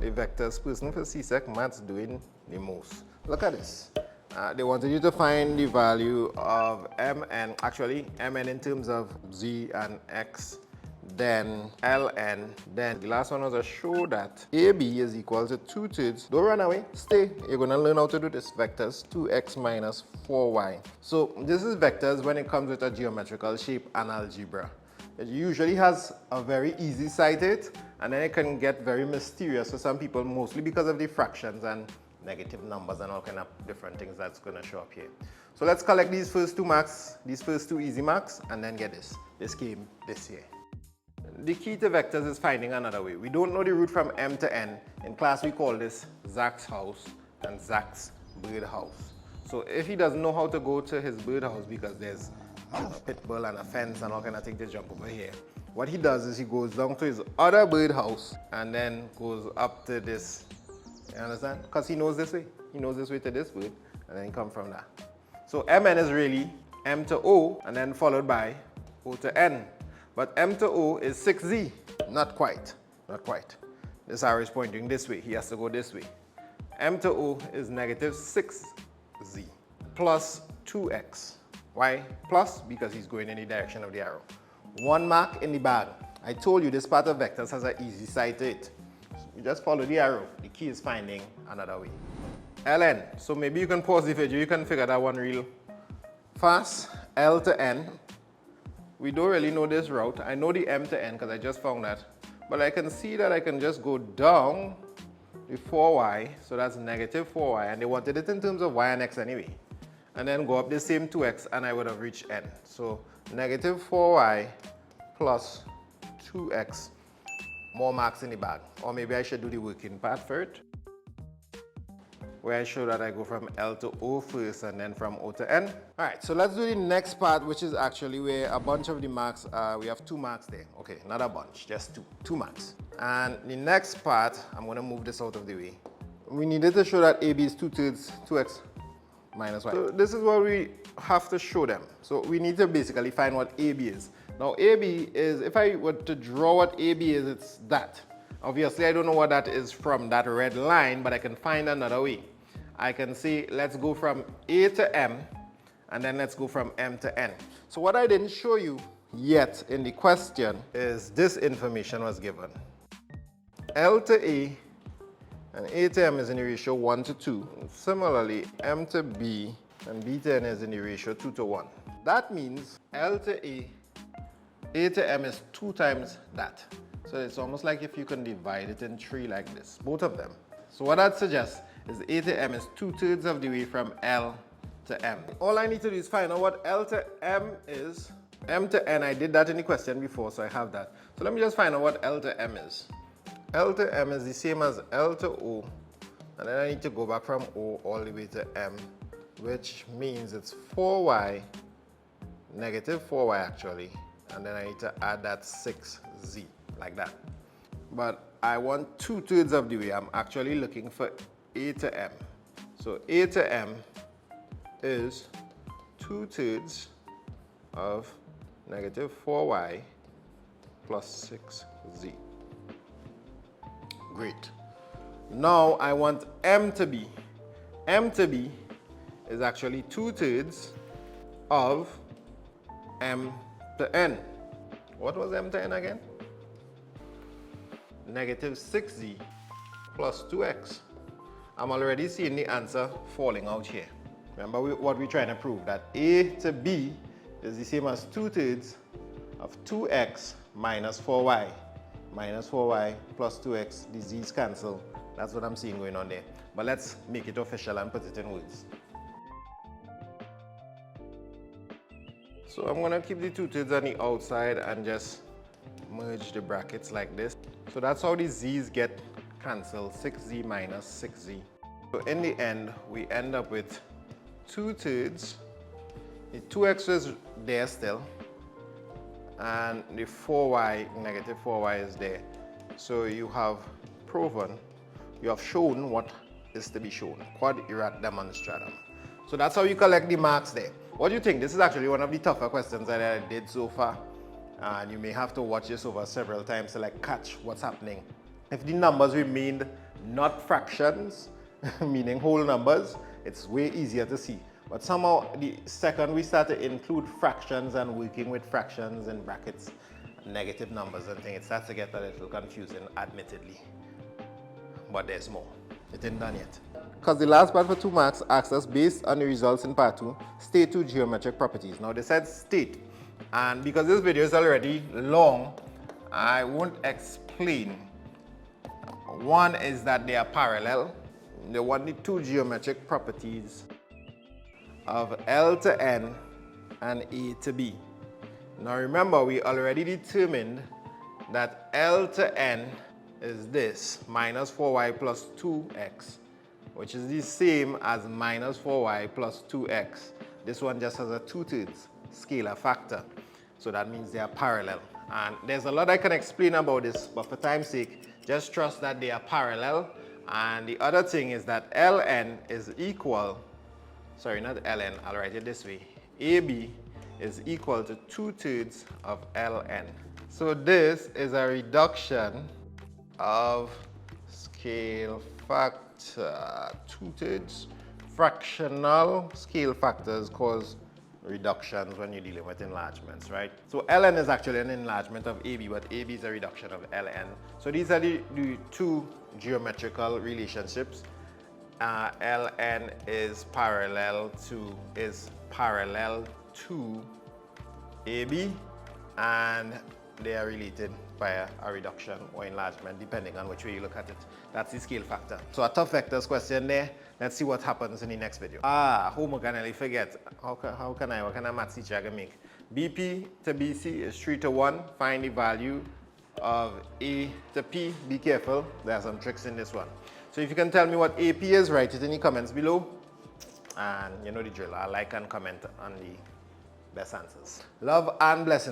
the vectors person for CSEC Maths doing the most. Look at this. They wanted you to find the value of mn, actually mn in terms of z and x, then ln, then the last one was a show that AB is equal to 2/3. Don't run away, stay. You're going to learn how to do this vectors, 2x minus 4y. So this is vectors when it comes with a geometrical shape and algebra. It usually has a very easy side to it, and then it can get very mysterious for some people, mostly because of the fractions and negative numbers and all kind of different things that's going to show up here. So let's collect these first two marks, these first two easy marks, and then get this. This came this year. The key to vectors is finding another way. We don't know the root from m to n. In class we call this Zach's house and Zach's birdhouse. So if he doesn't know how to go to his birdhouse because there's a pit bull and a fence and all kind of things to jump over here, what he does is he goes down to his other birdhouse and then goes up to this. You understand? Because he knows this way. He knows this way to this bird, and then he comes from that. So mn is really m to o and then followed by o to n. But m to o is 6z. Not quite. Not quite. This arrow is pointing this way. He has to go this way. M to o is negative 6z plus 2x. Why plus? Because he's going in the direction of the arrow. 1 mark in the bag. I told you this part of vectors has an easy side to it. You just follow the arrow. The key is finding another way. ln. So maybe you can pause the video. You can figure that one real fast. L to n. We don't really know this route. I know the m to n because I just found that. But I can see that I can just go down the 4y. So that's negative 4y. And they wanted it in terms of y and x anyway. And then go up the same 2x and I would have reached n. So negative 4y plus 2x. More marks in the bag. Or maybe I should do the working part first, where I show that I go from L to O first and then from O to N. All right, so let's do the next part, which is actually where a bunch of the marks, we have 2 marks there. Okay, not a bunch, just 2 marks. And the next part, I'm gonna move this out of the way. We needed to show that AB is 2/3, 2x minus y. So this is what we have to show them. So we need to basically find what AB is. Now AB is, if I were to draw what AB is, it's that. Obviously I don't know what that is from that red line, but I can find another way. I can say let's go from A to M and then let's go from M to N. So what I didn't show you yet in the question is this information was given. L to A and A to M is in the ratio 1 to 2. Similarly, M to B and B to N is in the ratio 2 to 1. That means L to A to M is 2 times that. So it's almost like if you can divide it in 3 like this, both of them. So what I'd suggest is A to M is 2/3 of the way from L to M. All I need to do is find out what L to M is. M to N, I did that in the question before, so I have that. So let me just find out what L to M is. L to M is the same as L to O, and then I need to go back from O all the way to M, which means it's 4y, negative 4y actually, and then I need to add that 6z, like that. But I want 2/3 of the way. I'm actually looking for A to M. So A to M is 2/3 of negative 4y plus 6z. Great. Now I want M to be. M to be is actually 2/3 of M to N. What was M to N again? Negative 6z plus 2x. I'm already seeing the answer falling out here. Remember what we're trying to prove, that A to B is the same as 2/3 of 2x minus 4y. Minus 4y plus 2x, the z's cancel. That's what I'm seeing going on there. But let's make it official and put it in words. So I'm gonna keep the 2/3 on the outside and just merge the brackets like this. So that's how the z's get cancelled, 6z minus 6z. So in the end, we end up with 2/3. The 2x is there still, and the 4y, negative 4y is there. So you have proven, you have shown what is to be shown, quad erat demonstratum. So that's how you collect the marks there. What do you think? This is actually one of the tougher questions that I did so far. And you may have to watch this over several times to like catch what's happening. If the numbers remained not fractions, meaning whole numbers, it's way easier to see. But somehow, the second we start to include fractions and working with fractions in brackets, negative numbers and things, it starts to get a little confusing, admittedly. But there's more. It ain't done yet. Because the last part for 2 marks asks us, based on the results in part 2, state 2 geometric properties. Now they said state, and because this video is already long, I won't explain. One is that they are parallel. They want the 2 geometric properties of L to N and A to B. Now remember, we already determined that L to N is this, minus 4y plus 2x, which is the same as minus 4y plus 2x. This one just has a 2/3 scalar factor. So that means they are parallel. And there's a lot I can explain about this, but for time's sake, just trust that they are parallel. And the other thing is that Ln is equal, sorry, not Ln, I'll write it this way. AB is equal to 2/3 of Ln. So this is a reduction of scale factor. 2/3 fractional scale factors cause reductions when you're dealing with enlargements, right? So Ln is actually an enlargement of AB, but AB is a reduction of Ln. So these are the 2 geometrical relationships. Ln is parallel to AB, and they are related by a reduction or enlargement depending on which way you look at it. That's the scale factor. So a tough vectors question there. Let's see what happens in the next video. Homework, I nearly forget. What kind of maths teacher I can make? BP to BC is 3 to 1. Find the value of A to P. Be careful, there are some tricks in this one. So if you can tell me what AP is, write it in the comments below. And you know the drill. Like and comment on the best answers. Love and blessings.